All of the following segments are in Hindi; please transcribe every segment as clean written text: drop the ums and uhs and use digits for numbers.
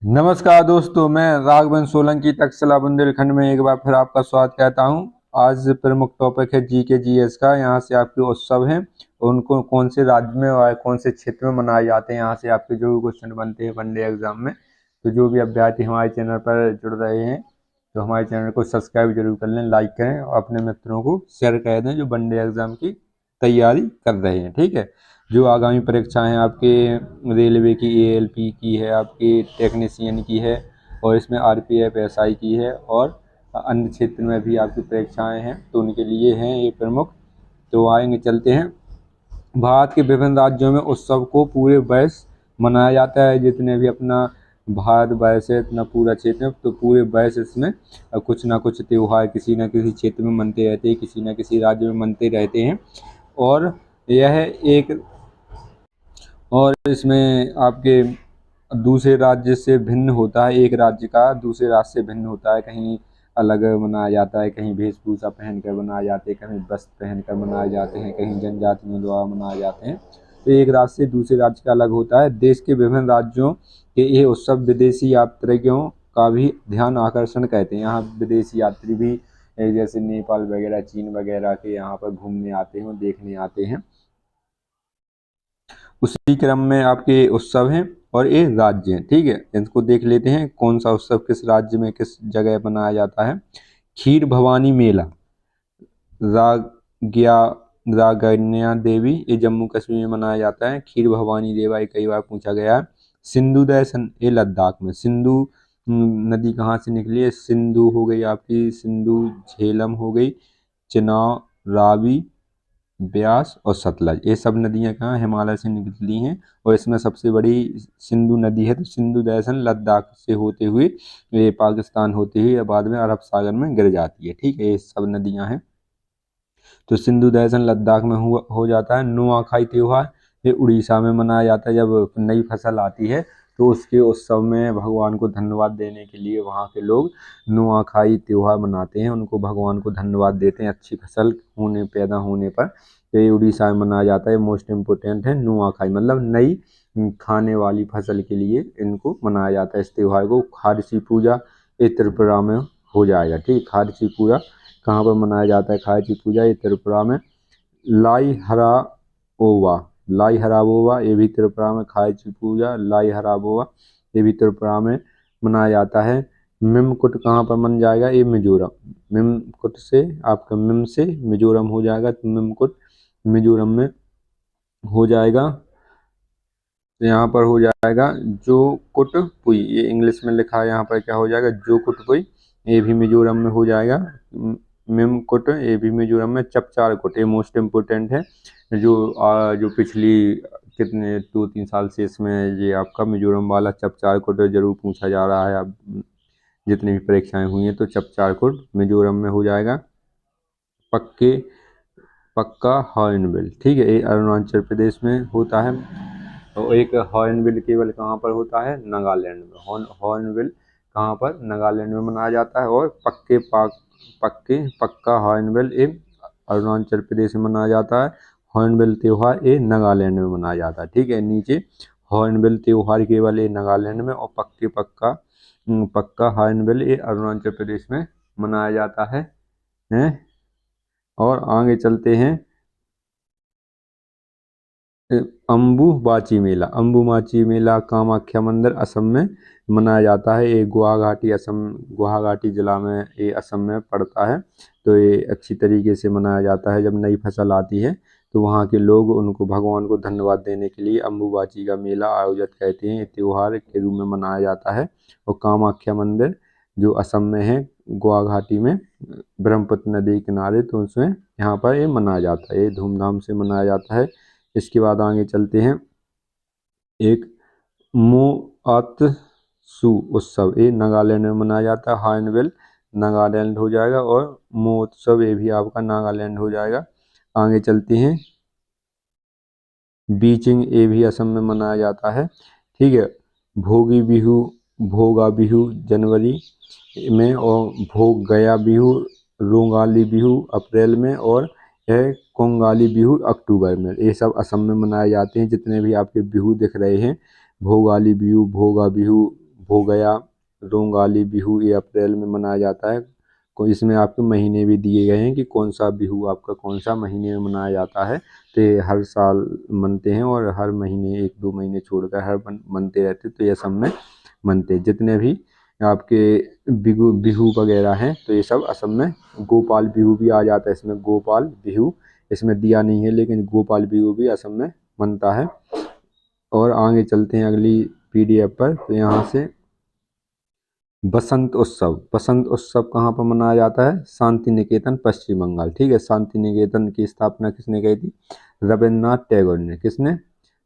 नमस्कार दोस्तों, मैं राघवन सोलंकी तक्षशिला बुंदेलखंड में एक बार फिर आपका स्वागत कहता हूं। आज प्रमुख टॉपिक है जी के जीएस का। यहाँ से आपके उत्सव हैं, उनको कौन से राज्य में और कौन से क्षेत्र में मनाए जाते हैं। यहाँ से आपके जो भी क्वेश्चन बनते हैं वनडे एग्जाम में। तो जो भी अभ्यर्थी हमारे चैनल पर जुड़ रहे हैं तो हमारे चैनल को सब्सक्राइब जरूर कर लें, लाइक करें और अपने मित्रों को शेयर कर दें जो वनडे एग्जाम की तैयारी कर रहे हैं। ठीक है, जो आगामी परीक्षाएं आपके रेलवे की, एएलपी की है, आपकी टेक्नीशियन की है, और इसमें आरपीएफ एसआई की है, और अन्य क्षेत्र में भी आपकी परीक्षाएं हैं तो उनके लिए हैं ये प्रमुख। तो आएंगे, चलते हैं। भारत के विभिन्न राज्यों में उत्सव को पूरे वर्ष मनाया जाता है। जितने भी अपना भारत वर्ष है, इतना पूरा क्षेत्र है, तो पूरे वर्ष इसमें कुछ ना कुछ त्यौहार किसी न किसी क्षेत्र में मनते रहते हैं, किसी न किसी राज्य में मनते रहते हैं। और यह एक और इसमें आपके दूसरे राज्य से भिन्न होता है। एक राज्य का दूसरे राज्य से भिन्न होता है, कहीं अलग मनाया जाता है, कहीं वेशभूषा पहनकर मनाए जाते हैं, कहीं वस्त्र पहनकर मनाए जाते हैं, कहीं जनजातियों द्वारा मनाए जाते हैं। तो एक राज्य से दूसरे राज्य का अलग होता है। देश के विभिन्न राज्यों के ये उत्सव विदेशी यात्रियों का भी ध्यान आकर्षण कहते हैं। यहाँ विदेशी यात्री भी जैसे नेपाल वगैरह, चीन वगैरह के यहाँ पर घूमने आते हैं, देखने आते हैं। उसी क्रम में आपके उत्सव हैं और ये राज्य हैं। ठीक है, इनको देख लेते हैं कौन सा उत्सव किस राज्य में किस जगह मनाया जाता है। खीर भवानी मेला राग्या रागन्या देवी, ये जम्मू कश्मीर में मनाया जाता है। खीर भवानी देवा ये कई बार पूछा गया है। सिंधु दर्शन ये लद्दाख में। सिंधु नदी कहाँ से निकली है? सिंधु हो गई आपकी, सिंधु झेलम हो गई, चिनाब, रावी, ब्यास और सतलज, ये सब नदियां कहाँ हिमालय से निकली हैं। और इसमें सबसे बड़ी सिंधु नदी है। तो सिंधु दर्शन लद्दाख से होते हुए ये पाकिस्तान होते हुए बाद में अरब सागर में गिर जाती है। ठीक है, ये सब नदियां हैं। तो सिंधु दर्शन लद्दाख में हो जाता है। नुआखाई त्योहार ये उड़ीसा में मनाया जाता है। जब नई फसल आती है तो उसके उत्सव में भगवान को धन्यवाद देने के लिए वहाँ के लोग नुआखाई त्योहार मनाते हैं, उनको भगवान को धन्यवाद देते हैं अच्छी फसल पैदा होने पर। तो ये उड़ीसा में मनाया जाता है। मोस्ट इम्पोर्टेंट है नुआखाई, मतलब नई खाने वाली फसल के लिए इनको मनाया जाता है इस त्योहार को। खारसी पूजा ये त्रिपुरा में हो जाएगा। ठीक, खारसी पूजा कहाँ पर मनाया जाता है? खारसी पूजा ये त्रिपुरा में। लाई हराओवा, लाई हराबोवा ये भी त्रिपुरा में। खारसी पूजा लाई हराबोवा ये भी त्रिपुरा में मनाया जाता है। मिमकुट कहाँ पर मन जाएगा? ये मिजोरम। मिमकुट से आपका मिम से मिजोरम हो जाएगा, तो मिमकुट मिजोरम में हो जाएगा। तो यहाँ पर हो जाएगा जो कुटपुई, ये इंग्लिश में लिखा है, यहाँ पर क्या हो जाएगा? जो कुटपुई ये भी मिजोरम में हो जाएगा। मिमकुट ये भी मिजोरम में। चपचारकुट ये मोस्ट इम्पोर्टेंट है, जो पिछली कितने 2-3 साल से इसमें ये आपका मिजोरम वाला चपचारकुट जरूर पूछा जा रहा है। अब जितनी भी परीक्षाएं हुई हैं तो चपचारकुट मिजोरम में हो जाएगा। पक्का हॉर्नबिल, ठीक है, ये अरुणाचल प्रदेश में होता है। और एक हॉर्नबिल केवल कहाँ पर होता है? नागालैंड में। हॉर्नबिल कहाँ पर? नागालैंड में मनाया जाता है। और पक्का हॉर्नबिल ये अरुणाचल प्रदेश में मनाया जाता है। हॉर्नबिल त्योहार ये नागालैंड में मनाया जाता है। ठीक है, नीचे हॉर्नबिल त्योहार केवल ये नागालैंड में, और पक्का हॉर्नबिल ये अरुणाचल प्रदेश में मनाया जाता है। और आगे चलते हैं। अम्बुबाची मेला कामाख्या मंदिर असम में मनाया जाता है। ये गुवाहाटी जिला में, ये असम में पड़ता है। तो ये अच्छी तरीके से मनाया जाता है। जब नई फसल आती है तो वहाँ के लोग उनको भगवान को धन्यवाद देने के लिए अम्बुबाची का मेला आयोजित करते हैं। ये त्योहार के रूप में मनाया जाता है। और कामाख्या मंदिर जो असम में है, गुवाहाटी में, ब्रह्मपुत्र नदी के किनारे, तो उसमें यहाँ पर ये मनाया जाता है। ये धूमधाम से मनाया जाता है। इसके बाद आगे चलते हैं। एक मोअत्सु उत्सव ये नागालैंड में मनाया जाता है। हॉर्नबिल नागालैंड हो जाएगा, और मोअत्सव ये भी आपका नागालैंड हो जाएगा। आगे चलते हैं। बीचिंग ये भी असम में मनाया जाता है। ठीक है, भोगा बिहू जनवरी में, और भोग गया बिहू, रोंगाली बिहू अप्रैल में, और यह कोंगाली बिहू अक्टूबर में। ये सब असम में मनाए जाते हैं। जितने भी आपके बिहू दिख रहे हैं, भोगाली बिहू, भोगा बिहू, हो गया। रोंगाली बिहू ये अप्रैल में मनाया जाता है। कोई इसमें आपके महीने भी दिए गए हैं कि कौन सा बिहू आपका कौन सा महीने में मनाया जाता है। तो ये हर साल मनते हैं और हर महीने 1-2 महीने छोड़कर हर मनते रहते, तो ये सब में मनते जितने भी आपके बिहू बिहू वगैरह हैं, तो ये सब असम में गोपाल बिहू भी आ जाता है इसमें। गोपाल बिहू इसमें दिया नहीं है, लेकिन गोपाल बिहू भी असम में मनता है। और आगे चलते हैं अगली PDF पर। तो यहाँ से बसंत उत्सव। बसंत उत्सव कहाँ पर मनाया जाता है? शांति निकेतन, पश्चिम बंगाल। ठीक है, शांति निकेतन की स्थापना किसने की थी? रविन्द्रनाथ टैगोर ने। किसने?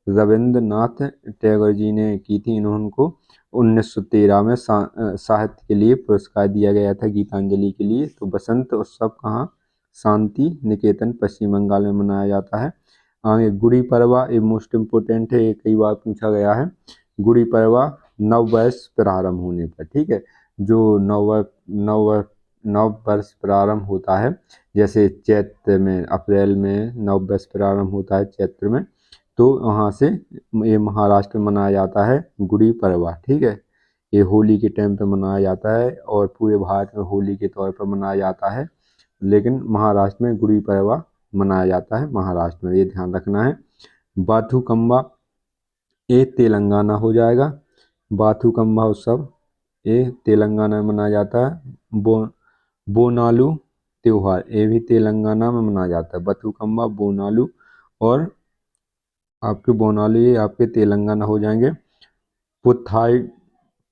रविन्द्रनाथ टैगोर जी ने की थी। इनको 1913 में साहित्य के लिए पुरस्कार दिया गया था, गीतांजलि के लिए। तो बसंत उत्सव कहाँ? शांति निकेतन, पश्चिम बंगाल में मनाया जाता है। आगे गुड़ी पड़वा, ये मोस्ट इम्पोर्टेंट है, ये कई बार पूछा गया है। गुड़ी पड़वा नव वर्ष प्रारंभ होने पर। ठीक है, जो नव वर्ष प्रारंभ होता है, जैसे चैत्र में अप्रैल में नव वर्ष प्रारंभ होता है चैत्र में, तो वहाँ से ये महाराष्ट्र में मनाया जाता है गुड़ी पड़वा। ठीक है, ये होली के टाइम पे मनाया जाता है और पूरे भारत में होली के तौर पर मनाया जाता है, लेकिन महाराष्ट्र में गुड़ी पड़वा मनाया जाता है, महाराष्ट्र में, ये ध्यान रखना है। बाथुकम्बा ये तेलंगाना हो जाएगा। बाथुकम्बा उत्सव ये तेलंगाना में मनाया जाता है। बोनालू त्योहार ये भी तेलंगाना में मनाया जाता है। बाथुकम्बा, बोनालू और आपके बोनालू ये आपके तेलंगाना हो जाएंगे।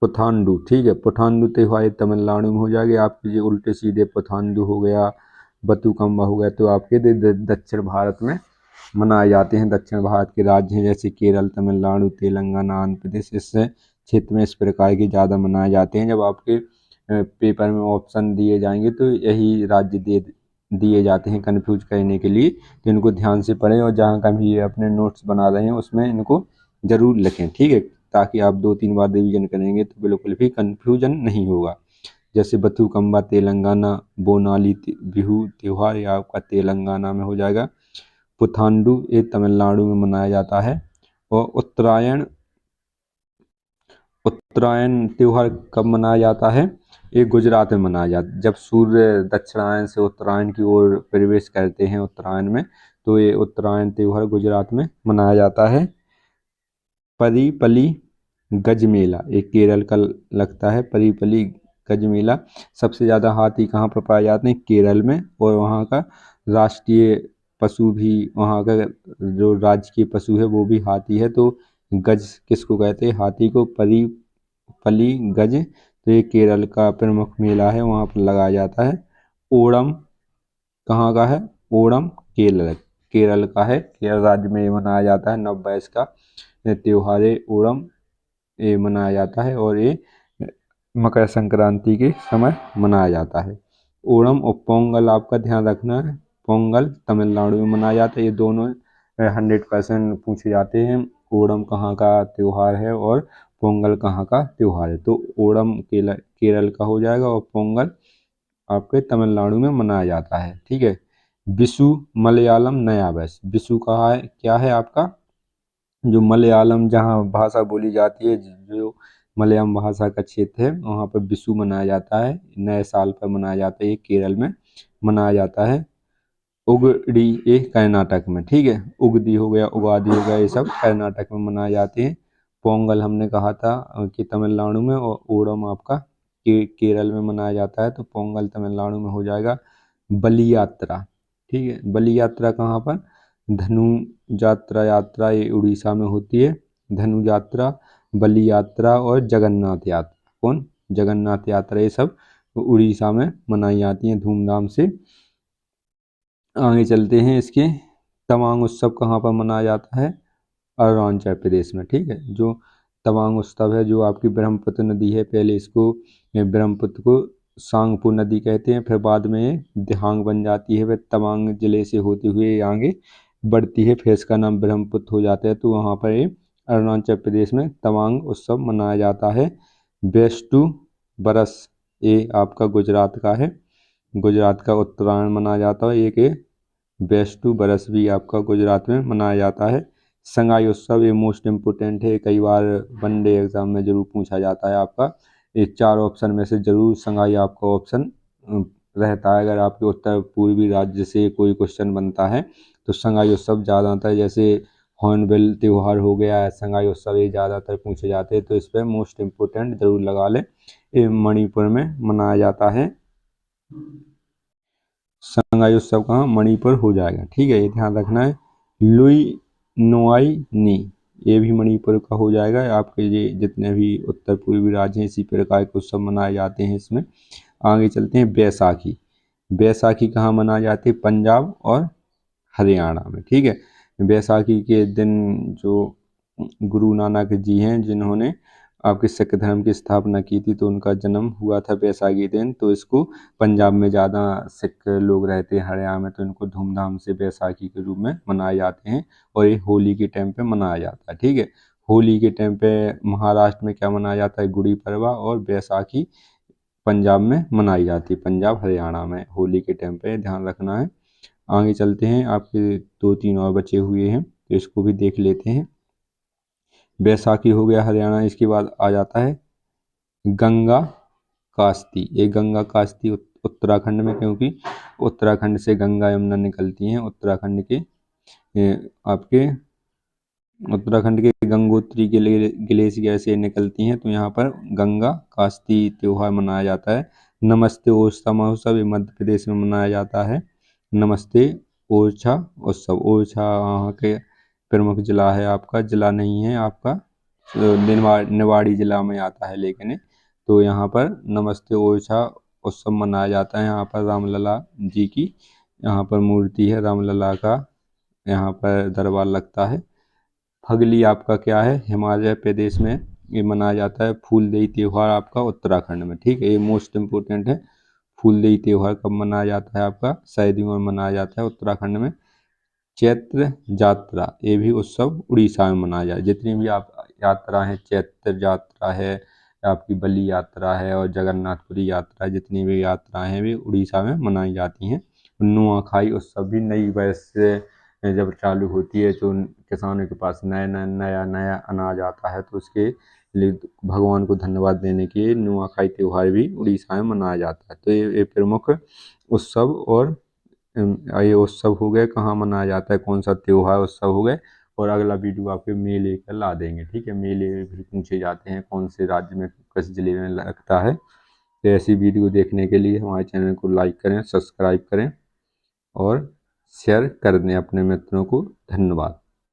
पुथांडू, ठीक है, पुथांडू त्योहार तमिलनाडु में हो जाएगा। आपके ये उल्टे सीधे पुथांडू हो गया, बथुकम्बा हो गया, तो आपके दक्षिण भारत में मनाए जाते हैं। दक्षिण भारत के राज्य हैं जैसे केरल, तमिलनाडु, तेलंगाना, आंध्र प्रदेश, इस क्षेत्र में इस प्रकार के ज़्यादा मनाए जाते हैं। जब आपके पेपर में ऑप्शन दिए जाएंगे तो यही राज्य दिए जाते हैं कन्फ्यूज करने के लिए, तो इनको ध्यान से पढ़ें और जहाँ कभी अपने नोट्स बना रहे हैं उसमें इनको ज़रूर लिखें। ठीक है, ताकि आप 2-3 बार रिवीजन करेंगे तो बिल्कुल भी कन्फ्यूजन नहीं होगा। जैसे बथुकम्बा तेलंगाना, बोनाली बिहू त्योहार ये आपका तेलंगाना में हो जाएगा। पुथांडू ये तमिलनाडु में मनाया जाता है। और उत्तरायण त्योहार कब मनाया जाता है? ये गुजरात में मनाया जाता है। जब सूर्य दक्षिणायन से उत्तरायण की ओर प्रवेश करते हैं उत्तरायण में, तो ये उत्तरायण त्योहार गुजरात में मनाया जाता है। परीपली गज मेला ये केरल का लगता है। परीपली गज मेला, सबसे ज़्यादा हाथी कहाँ पर पाए जाते हैं? केरल में। और वहाँ का राष्ट्रीय पशु भी, वहाँ का जो राजकीय पशु है वो भी हाथी है। तो गज किसको कहते हैं? हाथी को। पली गज, तो ये केरल का प्रमुख मेला है, वहाँ पर लगाया जाता है। ओणम कहाँ का है? ओणम केरल का है। केरल राज्य में ये मनाया जाता है। नव वर्ष का त्योहार है ओणम, ये मनाया जाता है और ये मकर संक्रांति के समय मनाया जाता है। ओणम और पोंगल आपका ध्यान रखना है। पोंगल तमिलनाडु में मनाया जाता है। ये दोनों 100% पूछे जाते हैं। ओणम कहाँ का त्योहार है और पोंगल कहाँ का त्योहार है? तो ओणम केरल का हो जाएगा और पोंगल आपके तमिलनाडु में मनाया जाता है। ठीक है, विशु मलयालम नया वर्ष। विशु कहाँ है? क्या है आपका? जो मलयालम जहाँ भाषा बोली जाती है, जो मलयालम भाषा का क्षेत्र है, वहाँ पर विशु मनाया जाता है, नए साल पर मनाया जाता है। ये केरल में मनाया जाता है। उगड़ी ये कर्नाटक में। ठीक है, उगदी हो गया, उगादी हो गया, ये सब कर्नाटक में मनाए जाते हैं। पोंगल हमने कहा था कि तमिलनाडु में, और ओणम आपका केरल में मनाया जाता है। तो पोंगल तमिलनाडु में हो जाएगा। बलि यात्रा, ठीक है, बलि यात्रा कहाँ पर? धनु यात्रा ये उड़ीसा में होती है। धनु यात्रा, बलि यात्रा और जगन्नाथ यात्रा, कौन? जगन्नाथ यात्रा, ये सब उड़ीसा में मनाई जाती हैं धूमधाम से। आगे चलते हैं, इसके तवांग उत्सव कहाँ पर मनाया जाता है? अरुणाचल प्रदेश में। ठीक है, जो तवांग उत्सव है, जो आपकी ब्रह्मपुत्र नदी है, पहले इसको ब्रह्मपुत्र को सांगपो नदी कहते हैं, फिर बाद में ये दिहांग बन जाती है, फिर तवांग जिले से होते हुए आगे बढ़ती है, फिर इसका नाम ब्रह्मपुत्र हो जाता है। तो वहाँ पर ये अरुणाचल प्रदेश में तवांग उत्सव मनाया जाता है। बेस्टू बरस ये आपका गुजरात का है। गुजरात का उत्तरायण मनाया जाता है। एक बेस्टू बरस भी आपका गुजरात में मनाया जाता है। संगाई उत्सव ये मोस्ट इम्पोर्टेंट है, कई बार वनडे एग्जाम में जरूर पूछा जाता है आपका। ये 4 ऑप्शन में से जरूर संगाई आपका ऑप्शन रहता है। अगर आपके उत्तर पूर्वी राज्य से कोई क्वेश्चन बनता है तो संगाई उत्सव ज़्यादातर, जैसे हॉर्नबिल त्योहार हो गया है, संगाई उत्सव ये ज़्यादातर पूछे जाते हैं, तो इस पर मोस्ट इम्पोर्टेंट जरूर लगा लें। ये मणिपुर में मनाया जाता है। संगाई उत्सव कहाँ, मणिपुर हो जाएगा, ठीक है, ये ध्यान रखना है। लुई नोआई नी, ये भी मणिपुर का हो जाएगा। आपके ये जितने भी उत्तर पूर्वी राज्य हैं इसी प्रकार के उत्सव मनाए जाते हैं इसमें। आगे चलते हैं। बैसाखी, बैसाखी कहाँ मनाई जाती है, पंजाब और हरियाणा में, ठीक है। बैसाखी के दिन जो गुरु नानक जी हैं जिन्होंने आपके सिख धर्म की स्थापना की थी, तो उनका जन्म हुआ था बैसाखी दिन। तो इसको पंजाब में ज़्यादा सिख लोग रहते हैं, हरियाणा में, तो इनको धूमधाम से बैसाखी के रूप में मनाए जाते हैं। और ये होली के टाइम पे मनाया जाता है, ठीक है। होली के टाइम पे महाराष्ट्र में क्या मनाया जाता है, गुड़ी पड़वा, और बैसाखी पंजाब में मनाई जाती है, पंजाब हरियाणा में होली के टाइम पे, ध्यान रखना है। आगे चलते हैं। आपके 2-3 और बचे हुए हैं तो इसको भी देख लेते हैं। बैसाखी हो गया हरियाणा, इसके बाद आ जाता है गंगा कास्ती। ये गंगा कास्ती उत्तराखंड में, क्योंकि उत्तराखंड से गंगा यमुना निकलती हैं। उत्तराखंड के आपके उत्तराखंड के गंगोत्री ग्लेशियर से निकलती हैं, तो यहाँ पर गंगा कास्ती त्योहार मनाया जाता है। नमस्ते ओरछा महोत्सव ये मध्य प्रदेश में मनाया जाता है। नमस्ते ओरछा उत्सव, ओरछा वहाँ के प्रमुख जिला है आपका, जिला नहीं है आपका, निवाड़ी जिला में आता है लेकिन। तो यहाँ पर नमस्ते ओरछा उत्सव मनाया जाता है। यहाँ पर रामलला जी की यहाँ पर मूर्ति है, रामलला का यहाँ पर दरबार लगता है। फगली आपका क्या है, हिमाचल प्रदेश में ये मनाया जाता है। फूलदेई त्योहार आपका उत्तराखंड में, ठीक है, ये मोस्ट इम्पोर्टेंट है। फूलदेई त्योहार कब मनाया जाता है, आपका सर्दियों में मनाया जाता है उत्तराखंड में। चैत्र यात्रा ये भी उत्सव उड़ीसा में मनाया जाता है। जितनी भी आप यात्रा है, चैत्र यात्रा है, आपकी बलि यात्रा है, और जगन्नाथपुरी यात्रा, जितनी भी यात्राएं हैं वे उड़ीसा में मनाई जाती हैं। नुआखाई उत्सव भी नई वर्ष जब चालू होती है तो किसानों के पास नया अनाज आता है, तो उसके लिए भगवान को धन्यवाद देने के लिए नुआखाई त्योहार भी उड़ीसा में मनाया जाता है। तो ये प्रमुख उत्सव और ये उत्सव हो गए, कहाँ मनाया जाता है, कौन सा त्योहार उत्सव हो गए। और अगला वीडियो आपके मेले का ला देंगे, ठीक है। मेले भी पूछे जाते हैं कौन से राज्य में किस जिले में लगता है। तो ऐसी वीडियो देखने के लिए हमारे चैनल को लाइक करें, सब्सक्राइब करें और शेयर कर दें अपने मित्रों को। धन्यवाद।